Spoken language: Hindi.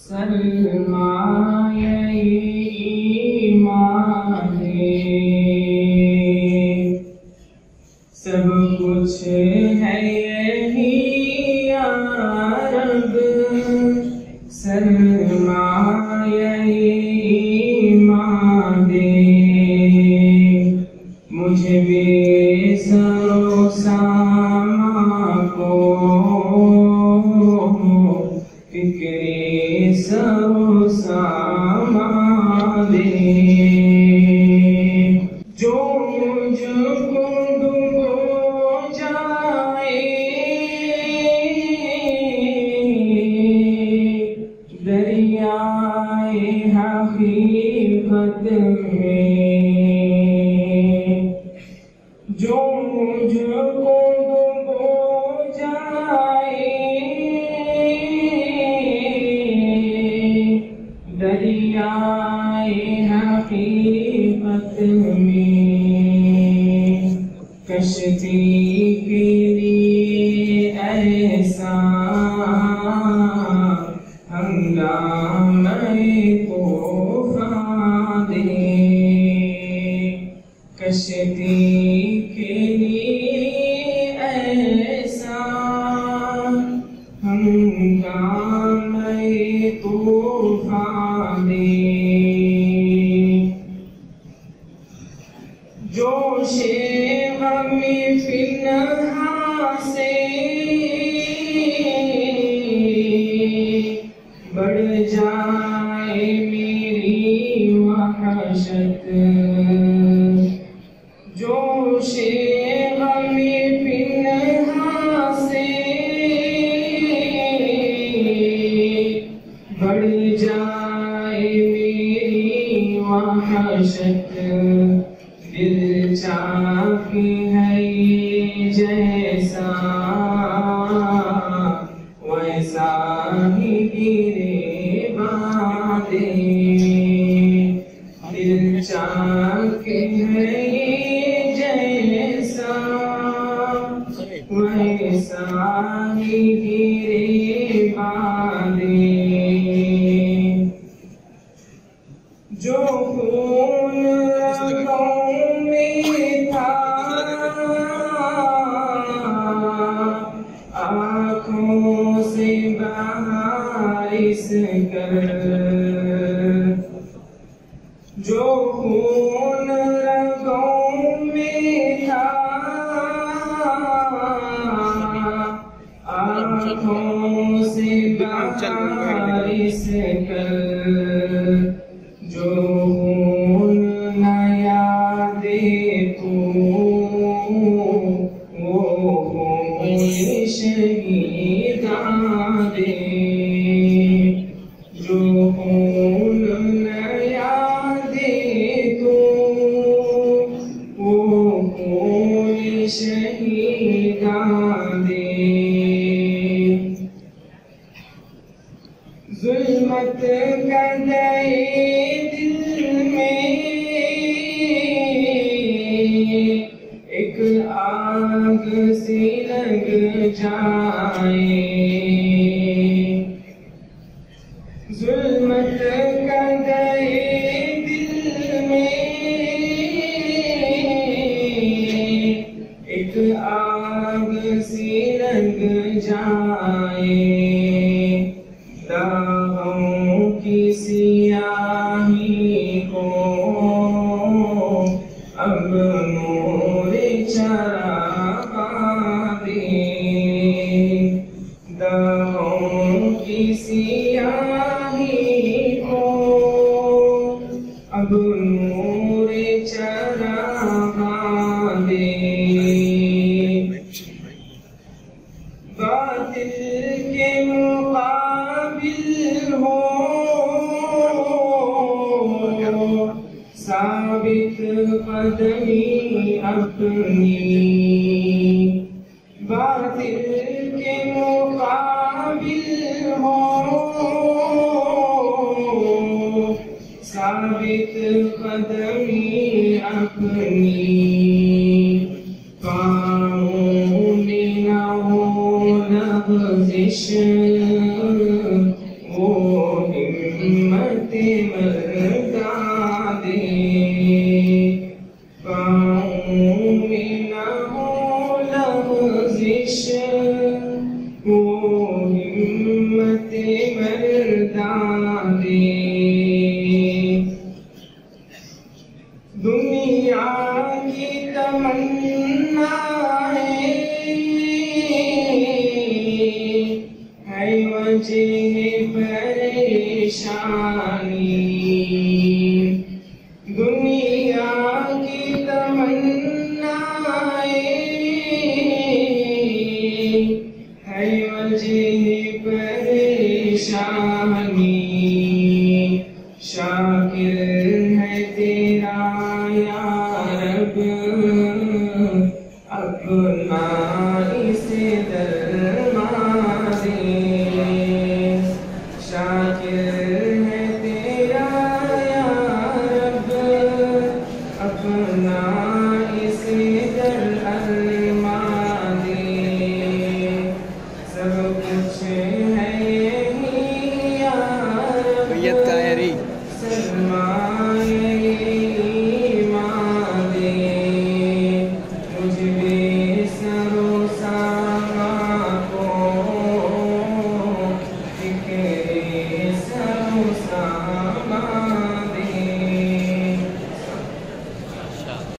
सलमाए ईमान सब कुछ है यही या रब। सलमाए ईमान मुझे बेसरो सामा को फिक्रे सरो सामा दे। जो मुझको डुबो जाए दरियाए हकीकत में। जो मुझको डुबो जाए दरियाए हकीकत में। कश्ती के लिए ऐसा हंगामे तूफ़ान दे। कश्ती के लिए ऐसा हंगामे तूफ़ान दे। जोशे गमी फिन्हा से बढ़ जाए मेरी वहशत। जोशे गमी फिन्हा से बढ़ जाए मेरी वहशत। दिल चाहती है ये जैसा वैसा ही गिरे बादे। दिल चाहती है ये जैसा वैसा ही गिरे बादे। जो खून आँखों से बारिश कर। जो खून रगों में था आँखों से बारिश कर। जो खून न यादे तू शहीदां दे। जो खून न यादे तू वो खून शहीदां दे। जुल्मत कदे दिल में एक आग सी लग जाए। जुल्मत कदे दिल में एक आग सी लग जाए। दागों की सियाही को अब नूर चरागा दे। दागों की सियाही को अब नूर चरागा दे। बातिल के मुकाबिल हो साबित कदमी अपनी। बातिल के मुकाबिल हो साबित कदमी अपनी। कामों में न हो लग़ज़िश वो हिम्मत मर्दा दे। पाँव में न हो लग़ज़िश, वो हिम्मत मर्दा दे। दुनिया की तमन्ना है वजह परेशानी। दुनिया की तमन्ना है वजह परेशानी। शाकिर है तेरा या रब, अपना इसे दरमा दे। शाकिर है तेरा या रब, अपना इसे दरमा दे। सब कुछ है यही या रब, का है री सरमाए